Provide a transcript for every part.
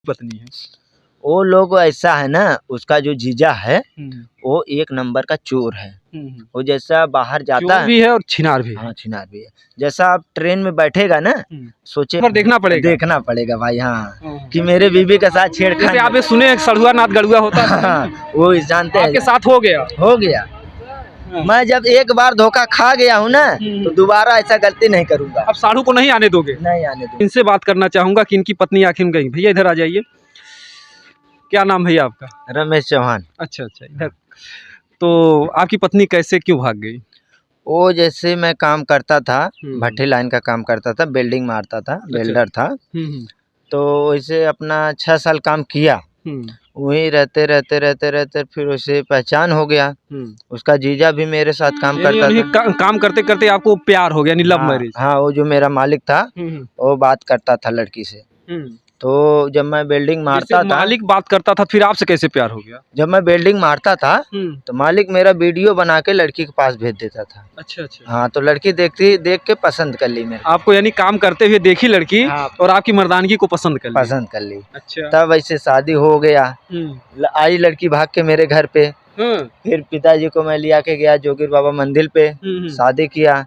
पत्नी है? वो लोग ऐसा है ना, उसका जो जीजा है वो एक नंबर का चोर है। वो जैसा बाहर जाता चोर भी है और छिनार भी है। हाँ, छिनार भी है। जैसा आप ट्रेन में बैठेगा ना, सोचे पर देखना पड़ेगा भाई, हाँ, कि मेरे बीबी के साथ छेड़खानी। जैसे आपने सुने सड़ुआ नाथ गड़ुआ होता है। हाँ, वो जानते हैं। आपके साथ हो गया। मैं जब एक बार धोखा खा गया हूँ ना, तो दोबारा ऐसा गलती नहीं करूंगा। अब साढ़ू को नहीं आने दोगे? नहीं आने दूंगा। इनसे बात करना चाहूंगा कि इनकी पत्नी आखिर गई। भैया इधर आ जाइए। क्या नाम भैया आपका? रमेश चौहान। अच्छा, इधर। तो आपकी पत्नी कैसे क्यों भाग गई? वो जैसे मैं काम करता था, भट्ठी लाइन का काम करता था, बिल्डिंग मारता था, बिल्डर था। तो वैसे अपना 6 साल काम किया, वहीं रहते फिर उसे पहचान हो गया। उसका जीजा भी मेरे साथ काम करता था। काम करते करते आपको प्यार हो गया, यानी लव मैरिज? हाँ, वो जो मेरा मालिक था वो बात करता था लड़की से। तो जब मैं बिल्डिंग मारता था, मालिक बात करता था, फिर आपसे कैसे प्यार हो गया? जब मैं बिल्डिंग मारता था तो मालिक मेरा वीडियो बना के लड़की के पास भेज देता था। अच्छा। हाँ, तो लड़की देख के पसंद कर ली मेरे आपको, यानी काम करते हुए देखी लड़की। हाँ, और आपकी मर्दानगी को पसंद कर ली। अच्छा। तब ऐसे शादी हो गया। आई लड़की भाग के मेरे घर पे। फिर पिताजी को मैं लिया के गया जोगिर बाबा मंदिर पे, शादी किया।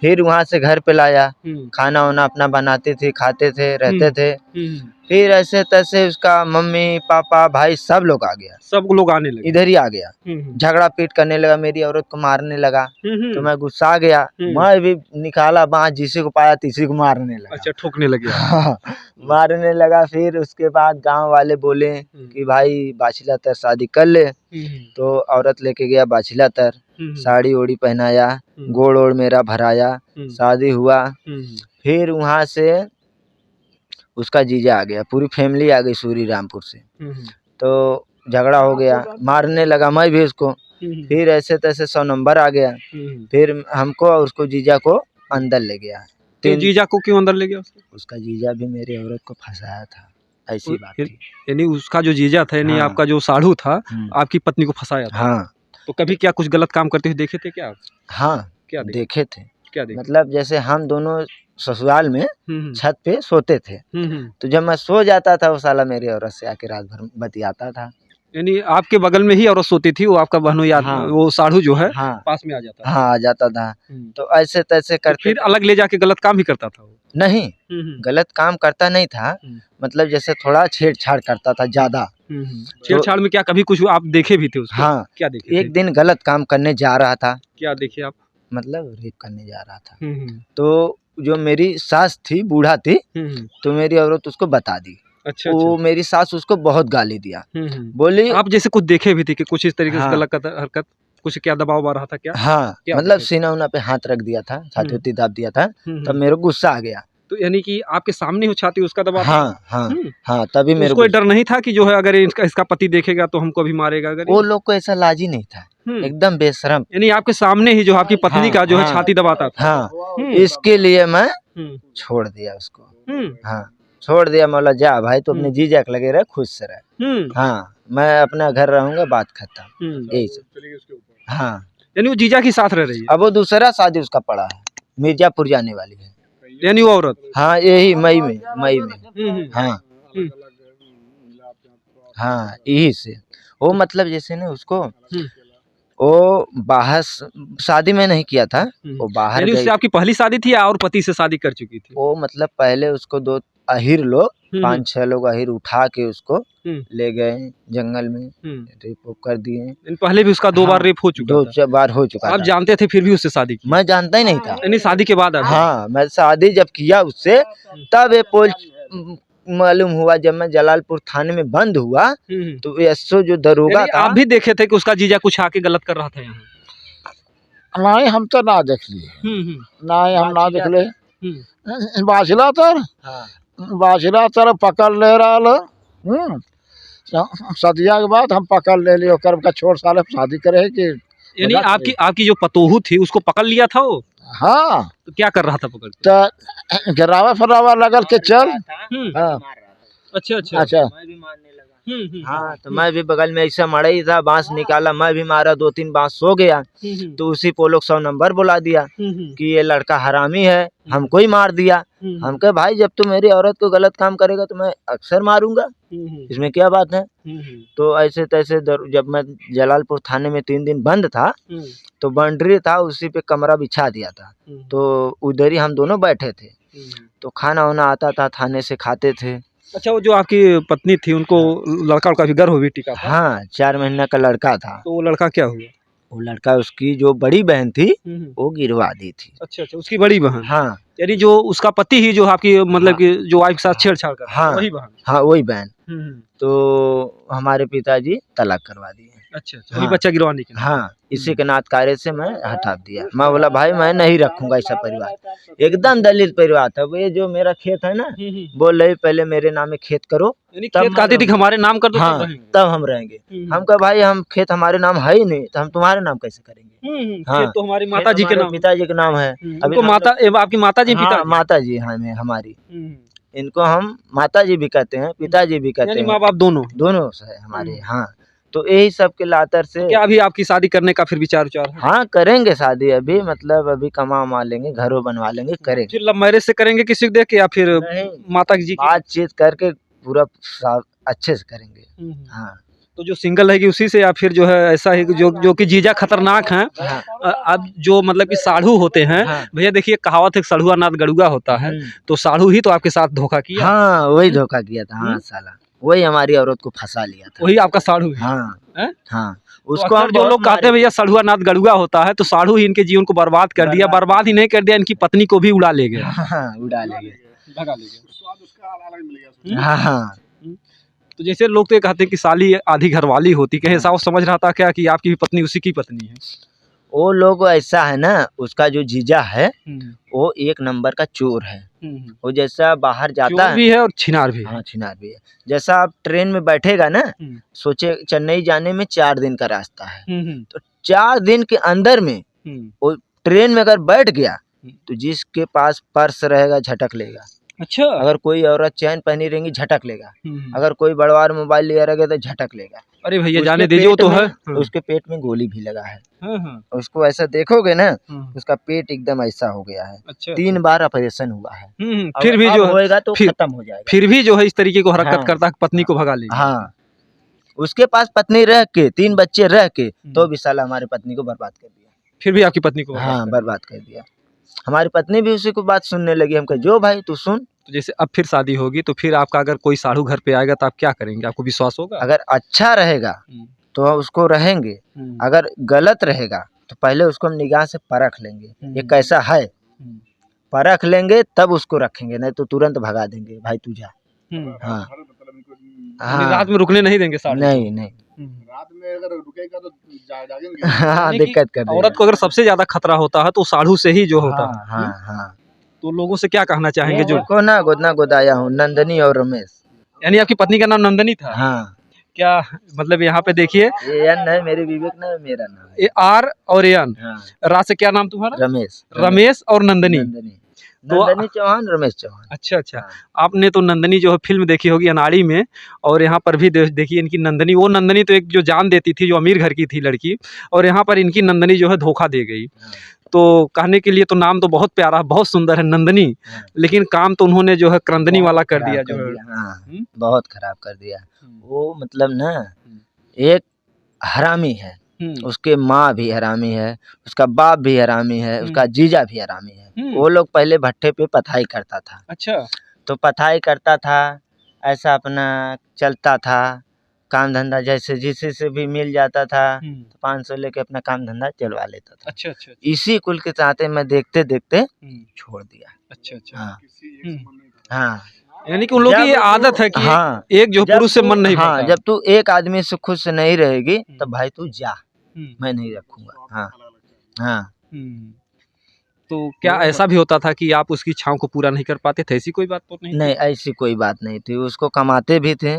फिर वहाँ से घर पे लाया, खाना वाना अपना बनाते थे, खाते थे, रहते थे। फिर ऐसे तैसे उसका मम्मी पापा भाई सब लोग आ गया, सब लोग आने लगे, इधर ही आ गया। झगड़ा पीट करने लगा, मेरी औरत को मारने लगा। तो मैं गुस्सा आ गया, मैं भी निकाला बाँस, जिसी को पाया तीसरी को मारने लगा। अच्छा, ठोकने लगे? हाँ, मारने लगा। फिर उसके बाद गांव वाले बोले कि भाई बाछिला तर शादी कर ले। तो औरत लेके गया बाछिला तर, साड़ी ओड़ी पहनाया, गोड़ ओड़ मेरा भराया, शादी हुआ। फिर वहाँ से उसका जीजा आ गया, पूरी फैमिली आ गई सूरी रामपुर से। तो झगड़ा हो गया, मारने लगा मैं भी उसको। फिर ऐसे तैसे 100 नंबर आ गया। फिर हमको और उसको जीजा को अंदर ले गया। तो जीजा को क्यों अंदर ले गया? उसका जीजा भी मेरी औरत को फंसाया था, ऐसी बात थी। यानी उसका जो जीजा था, यानी आपका जो साढ़ू था, आपकी पत्नी को फंसाया था। हाँ। तो कभी क्या कुछ गलत काम करते हुए देखे थे क्या? हाँ, क्या देखे थे? क्या देखे? मतलब जैसे हम दोनों ससुराल में छत पे सोते थे, तो जब मैं सो जाता था वो साला मेरी औरत से आके रात भर बतियाता था। यानी आपके बगल में ही औरत सोती थी, वो आपका बहनोई? हाँ, वो साढ़ू जो है पास में आ जाता था? हाँ, आ जाता था। तो ऐसे तैसे करके फिर अलग ले जाके गलत काम ही करता था वो? नहीं, गलत काम करता नहीं था, मतलब जैसे थोड़ा छेड़छाड़ करता था ज्यादा। छेड़छाड़ में क्या कभी कुछ आप देखे भी थे उसको? हाँ, क्या देखे? एक दिन गलत काम करने जा रहा था। क्या देखे आप? मतलब रेप करने जा रहा था। तो जो मेरी सास थी, बूढ़ा थी, तो मेरी औरत उसको बता दी। अच्छा, वो मेरी सास उसको बहुत गाली दिया। बोली आप जैसे कुछ देखे भी थे कि कुछ इस तरीके से गलत हरकत, कुछ क्या दबाव आ रहा था क्या? हाँ, मतलब सीना उना पे हाथ रख दिया था, छाती दाब दिया था, तब मेरे को गुस्सा आ गया। तो यानी कि आपके सामने हो छाती उसका दबाव? हाँ, तभी मेरे को डर नहीं था कि जो है अगर इसका पति देखेगा तो हमको भी मारेगा? अगर वो लोग को ऐसा लाज ही नहीं था, एकदम बेशरम। यानी आपके सामने ही जो आपकी पत्नी का जो है छाती दबाता था। हाँ, इसके लिए मैं छोड़ दिया उसको। हाँ, छोड़ दिया। मौला जा भाई, तो अपने जीजा के लगे रहे, खुश से रहे। हाँ, मैं अपना घर रहूंगा, बात खत्म, यही सब। हाँ, यानी वो जीजा के साथ रह रही है? अब वो दूसरा शादी उसका पड़ा है, मिर्जापुर जाने वाली है। यानी वो औरत? हाँ, यही मई में। हाँ, यही से वो मतलब जैसे ना उसको वो बाहर शादी में नहीं किया था, वो बाहर गई। उससे आपकी पहली शादी थी या और पति से शादी कर चुकी थी? वो मतलब पहले उसको 2 अहिर लोग, 5-6 लोग अहिर उठा के उसको ले गए जंगल में, रेप कर दिए। पहले भी उसका 2 बार रेप हो चुका? 2 बार हो चुका। आप जानते थे फिर भी उससे शादी की? मैं जानता ही नहीं था। यानी शादी के बाद? हाँ, मैं शादी जब किया उससे, तब ये पोल मालूम हुआ। जब मैं जलालपुर थाने में बंद हुआ तो एसओ जो दरोगा था। आप भी देखे थे कि उसका जीजा कुछ आके गलत कर रहा था यहाँ? नहीं, हम तो ना देख लिए। नहीं, हम ना देख ले। बाछिला तर पकड़ ले रहा। सदिया के बाद हम पकड़ ले लियो कर छोड़ साले शादी करे कि। यानी आपकी जो पतोहू थी उसको पकड़ लिया था वो? हाँ। तो क्या कर रहा था पकड़ के? तो गिरावा फरावा लगल के चल। हाँ। अच्छा अच्छा अच्छा मैं भी मारने लगा। हाँ, तो मैं भी बगल में ऐसा मड़ई था, बांस निकाला, मैं भी मारा, 2-3 बांस सो गया। तो उसी को लोग 100 नंबर बुला दिया कि ये लड़का हरामी है, हमको ही मार दिया। हम कहे भाई जब तू मेरी औरत को गलत काम करेगा तो मैं अक्सर मारूंगा, इसमें क्या बात है। तो ऐसे तैसे जब मैं जलालपुर थाने में 3 दिन बंद था, तो बाउंड्री था, उसी पे कमरा बिछा दिया था, तो उधर ही हम दोनों बैठे थे। तो खाना वाना आता था, थाने से खाते थे। अच्छा, वो जो आपकी पत्नी थी उनको लड़का उड़का भी गर्भ भी टिका था? हाँ, 4 महीना का लड़का था। तो वो लड़का क्या हुआ? वो लड़का, उसकी जो बड़ी बहन थी वो गिरवा दी थी। अच्छा अच्छा, उसकी बड़ी बहन? हाँ, यानी जो उसका पति ही जो आपकी मतलब हाँ, कि जो वाइफ के साथ छेड़छाड़ कर हाँ, वही बहन? हाँ वही बहन। हम्म। तो हमारे पिताजी तलाक करवा दिए। अच्छा अच्छा, हाँ, वही बच्चा गिरवाने के लिए? हाँ, इसी के नात कार्य से मैं हटा दिया। मैं बोला भाई मैं नहीं रखूंगा ऐसा परिवार, एकदम दलित परिवार था। वो ये जो मेरा खेत है ना, बोल रहे पहले मेरे नाम में खेत करो, यानी तब खेत मैं कहती थी कि रहूंगा। हमारे नाम कर दो तब हाँ, रहेंगे। तब हम रहेंगे। हम कहा भाई हम खेत हमारे नाम है ही नहीं, तो हम तुम्हारे नाम कैसे करेंगे। हाँ, खेत तो हमारी खेत माता जी के हमारे नाम। पिताजी के नाम है। अभी उनको माता आपकी माता जी हाँ, पिता? माता जी हमें हमारी, इनको हम माता जी भी कहते हैं, पिताजी भी कहते यानी हैं, माँ बाप दोनों? दोनों है हमारे। हाँ, तो यही सब के लातर से क्या अभी आपकी शादी करने का फिर विचार विचार है? हाँ करेंगे शादी, अभी मतलब अभी कमा उमा लेंगे, घरों बनवा लेंगे, करेंगे। फिर लव मैरिज से करेंगे किसी को देख के या फिर नहीं, माता जी की? बातचीत करके पूरा अच्छे से करेंगे। हाँ, तो जो सिंगल रहेगी उसी से, या फिर जो है ऐसा है कि जो कि जीजा खतरनाक हैं? हाँ, अब जो मतलब कि साढ़ू होते हैं, हाँ, भैया देखिए कहावत है सढ़ुआ नाथ गड़ुआ होता है, तो साढ़ू ही तो आपके साथ धोखा किया? हाँ वही धोखा किया था। हाँ साला, वही हमारी औरत को फंसा लिया था। वही आपका साढ़ू है? हाँ, हैं? हाँ, तो उसको अक्सर हम जो लोग कहते हैं भैया सढ़ुआ नाथ गड़ुआ होता है, तो साढ़ू ही इनके जीवन को बर्बाद कर दिया। बर्बाद ही नहीं कर दिया, इनकी पत्नी को भी उड़ा ले गए, हाँ उड़ा लेंगे। भगा ले गए। हाँ, हाँ, तो जैसे लोग तो ये कहते हैं कि साली आधी घरवाली होती, कहीं ऐसा वो समझ रहा था क्या कि आपकी भी पत्नी उसी की पत्नी है? वो लोग ऐसा है ना, उसका जो जीजा है वो 1 नंबर का चोर है। वो जैसा बाहर जाता चोर है भी है और छिनार भी है। हाँ छिनार भी है। जैसा आप ट्रेन में बैठेगा ना, सोचे चेन्नई जाने में 4 दिन का रास्ता है, तो 4 दिन के अंदर में वो ट्रेन में अगर बैठ गया तो जिसके पास पर्स रहेगा झटक लेगा। अच्छा, अगर कोई औरत चैन पहनी रहेंगी झटक लेगा, अगर कोई बड़वार मोबाइल लिया रहेगा तो झटक लेगा। अरे भैया उसके जाने दीजिए, वो पेट तो में- है। उसके पेट में गोली भी लगा है। उसको ऐसा देखोगे ना, उसका पेट एकदम ऐसा हो गया है। अच्छा, 3 बार ऑपरेशन हुआ है। फिर भी अब जो है होएगा तो फिर- खत्म हो जाएगा। फिर भी जो है इस तरीके को हरकत हाँ, करता है, पत्नी को भगा लेगा। हाँ, उसके पास पत्नी रह के 3 बच्चे रह के तो भी साला हमारी पत्नी को बर्बाद कर दिया। फिर भी आपकी पत्नी को बर्बाद हाँ कर बर्बाद कर दिया। हमारी पत्नी भी उसी को बात सुनने लगी। हम कहे जो भाई तू सुन। तो जैसे अब फिर शादी होगी तो फिर आपका अगर कोई साढ़ू घर पे आएगा तो आप क्या करेंगे? आपको विश्वास होगा? अगर अच्छा रहेगा तो उसको रहेंगे, अगर गलत रहेगा तो पहले उसको हम निगाह से परख लेंगे ये कैसा है, परख लेंगे तब उसको रखेंगे, नहीं तो तुरंत भगा देंगे भाई तू जा। हाँ, यानी रात में रुकने नहीं देंगे साढ़ू? नहीं नहीं, रात में अगर रुकेगा तो जागेंगे। हाँ यानी कि दिक्कत कर देगा। औरत को अगर सबसे ज्यादा खतरा होता है तो साढ़ू से ही जो होता है। हाँ हाँ, तो लोगों से क्या कहना चाहेंगे जो? को ना गोदना गोदाया हूँ, नंदनी और रमेश। यानी आपकी पत्नी का नाम नंदनी था? हाँ, क्या मतलब यहाँ पे देखिए ये एन है मेरी विवेक ना, मेरा नाम है। ये आर और एन, हाँ, रात से क्या नाम तुम्हारा? रमेश। रमेश और नंदनी। नंदनी चौहान, रमेश चौहान। अच्छा अच्छा, आपने तो नंदनी जो है फिल्म देखी होगी अनाड़ी में, और यहाँ पर भी देखिए इनकी नंदनी। वो नंदनी तो एक जो जान देती थी, जो अमीर घर की थी लड़की, और यहाँ पर इनकी नंदनी जो है धोखा दे गई। तो कहने के लिए तो नाम तो बहुत प्यारा, बहुत सुंदर है नंदनी, लेकिन काम तो उन्होंने जो है क्रंदनी वाला कर दिया जो है। हाँ, बहुत खराब कर दिया। वो मतलब ना एक हरामी है, उसके माँ भी हरामी है, उसका बाप भी हरामी है, उसका जीजा भी हरामी है। वो लोग पहले भट्टे पे पथाई करता था। अच्छा, तो पथाई करता था, ऐसा अपना चलता था काम धंधा, जैसे जिसी से भी मिल जाता था तो 500 लेके अपना काम धंधा चलवा लेता था। अच्छा अच्छा, इसी कुल के चाहते मैं देखते देखते छोड़ दिया। अच्छा अच्छा, हाँ, हाँ, यानी कि उन लोगों की ये आदत है कि हाँ, एक जो पुरुष से मन नहीं हाँ, भरता। जब तू एक आदमी से खुद से नहीं रहेगी तब भाई तू जा, मैं नहीं रखूंगा। हाँ, हाँ, तो क्या ऐसा भी होता था कि आप उसकी इच्छाओं को पूरा नहीं कर पाते थे? ऐसी कोई बात तो नहीं? नहीं ऐसी कोई बात नहीं थी। उसको कमाते भी थे,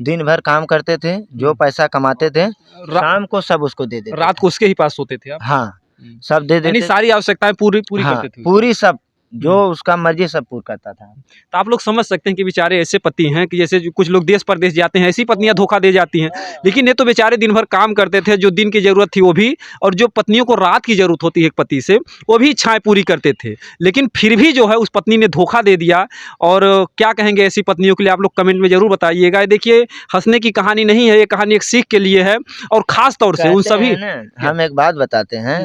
दिन भर काम करते थे, जो पैसा कमाते थे शाम को सब उसको दे देते। रात को उसके ही पास सोते थे आप? हाँ, सब दे यानी देते। सारी आवश्यकताएं पूरी हाँ, करते थे? पूरी सब जो उसका मर्जी सब पूरा करता था। तो आप लोग समझ सकते हैं कि बेचारे ऐसे पति हैं कि जैसे जो कुछ लोग देश परदेश जाते हैं, ऐसी पत्नियां धोखा दे जाती हैं। लेकिन ये तो बेचारे दिन भर काम करते थे, जो दिन की ज़रूरत थी वो भी, और जो पत्नियों को रात की ज़रूरत होती है एक पति से, वो भी इच्छाएं पूरी करते थे। लेकिन फिर भी जो है उस पत्नी ने धोखा दे दिया। और क्या कहेंगे ऐसी पत्नियों के लिए, आप लोग कमेंट में ज़रूर बताइएगा। देखिए, हंसने की कहानी नहीं है, ये कहानी एक सीख के लिए है, और ख़ास तौर से उन कहते सभी। हैं ना, हम एक बात बताते हैं,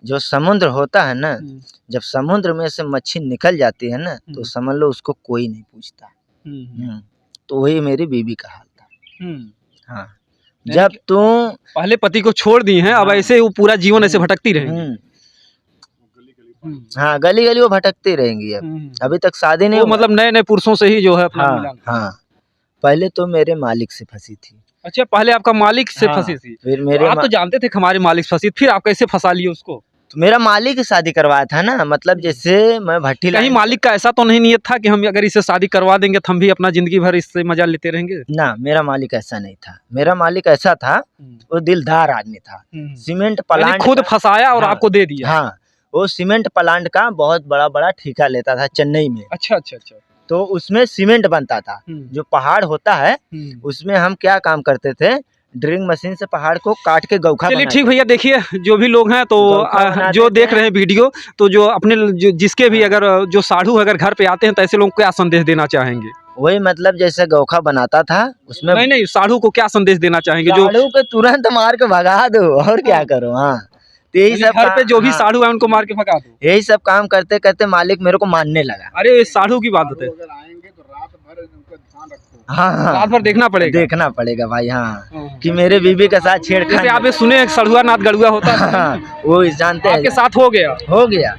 जो समुद्र होता है ना, जब समुद्र में से मच्छी निकल जाती है ना, तो समझ लो उसको कोई नहीं पूछता। तो वही मेरी बीवी का हाल था। हाँ, जब तुम पहले पति को छोड़ दी हैं, अब ऐसे वो पूरा जीवन ऐसे भटकती रहेंगी। हाँ, गली गली वो भटकती रहेंगी। अब अभी तक शादी नहीं वो हुआ। मतलब नए नए पुरुषों से ही जो है अपना हाँ, मिलान। हाँ, पहले तो मेरे मालिक से फंसी थी। अच्छा, पहले आपका मालिक से हाँ, फंसी थी। फिर तो मेरे आप तो जानते थे कि हमारे मालिक से फंसी, फिर आप कैसे फंसा लिए उसको? तो मेरा मालिक ही शादी करवाया था ना, मतलब जैसे मैं भट्टी कहीं मालिक का ऐसा तो नहीं नियत था कि हम अगर इसे शादी करवा देंगे तो हम भी अपना जिंदगी भर इससे मजा लेते रहेंगे? ना, मेरा मालिक ऐसा नहीं था। मेरा मालिक ऐसा था, वो दिलदार आदमी था। सीमेंट यानी प्लांट खुद फंसाया और हाँ, आपको दे दिया। हाँ, वो सीमेंट प्लांट का बहुत बड़ा बड़ा ठेका लेता था चेन्नई में। अच्छा अच्छा अच्छा। तो उसमें सीमेंट बनता था। जो पहाड़ होता है उसमें हम क्या काम करते थे, ड्रिलिंग मशीन से पहाड़ को काट के गौखा चलिए बनाते ठीक भैया, देखिए जो भी लोग हैं तो गौखा बनाते जो देख थे। रहे हैं वीडियो, तो जो अपने जिसके भी अगर जो साधु अगर घर पे आते हैं तो ऐसे लोगों को क्या संदेश देना चाहेंगे? वही मतलब जैसे गौखा बनाता था उसमें। नहीं नहीं, साधु को क्या संदेश देना चाहेंगे? जो साधु को तुरंत मार के भगा दो, और क्या करो। हाँ, तो यही सब घर पे जो भी हाँ, साधु है उनको मार के भगा दो। यही सब काम करते करते मालिक मेरे को मानने लगा। अरे साधु की बात होते, हाँ, हाँ, रात भर देखना पड़ेगा। देखना पड़ेगा भाई। हाँ, कि मेरे बीबी के साथ जैसे छेड़खानी। आप ये सुने सड़ुआ नाथ गड़ुआ होता है, हाँ, वो जानते आपके हैं। साथ हो गया? हो गया।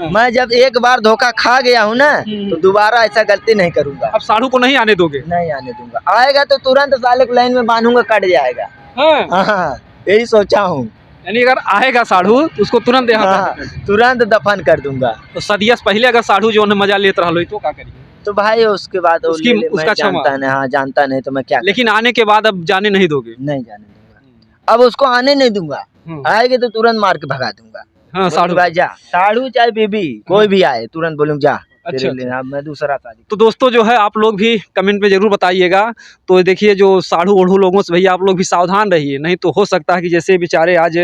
मैं जब एक बार धोखा खा गया हूँ ना, तो दोबारा ऐसा गलती नहीं करूंगा। अब साधु को नहीं आने दोगे? नहीं आने दूंगा। आएगा तो तुरंत साले को लाइन में बांधूंगा, कट जाएगा। हाँ, हाँ, यही सोचा हूँ। यानी अगर आएगा साधु तो उसको तुरंत यहाँ हाँ, तुरंत दफन कर दूंगा। तो सदिया से पहले अगर साधु जो है मजा लेते रहो तो क्या करिए? तो भाई उसके बाद वो उसकी- मैं उसका क्षमा। जानता नहीं। हाँ, जानता नहीं तो मैं क्या लेकिन आने के बाद अब जाने नहीं दोगे? नहीं जाने दूंगा। अब उसको आने नहीं दूंगा। आएगी तो तुरंत मार के भगा दूंगा। हाँ, साधु। भाई जा, साधु चाहे बीबी कोई भी आए, तुरंत बोलूँ जा अच्छा, तेरे लिए। मैं दूसरा शादी। तो दोस्तों जो है आप लोग भी कमेंट में ज़रूर बताइएगा। तो देखिए जो साधु ओढ़ू लोगों से भैया आप लोग भी सावधान रहिए, नहीं तो हो सकता है कि जैसे बेचारे आज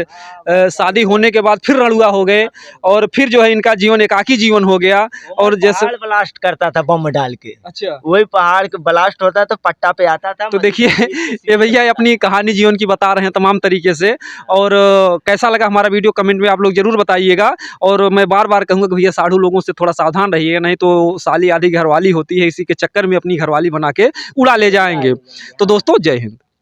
शादी होने के बाद फिर रड़ुआ हो गए और फिर जो है इनका जीवन एकाकी जीवन हो गया। और जैसे पहाड़ ब्लास्ट करता था बम डाल के। अच्छा, वही पहाड़ के ब्लास्ट होता तो पट्टा पे आता था। तो देखिए ये भैया अपनी कहानी जीवन की बता रहे हैं तमाम तरीके से। और कैसा लगा हमारा वीडियो कमेंट में आप लोग ज़रूर बताइएगा। और मैं बार बार कहूँगा कि भैया साधु लोगों से थोड़ा सावधान रहिएगा, नहीं तो साली आधी घरवाली होती है, इसी के चक्कर में अपनी घरवाली बना के उड़ा ले जाएंगे। तो दोस्तों जय हिंद।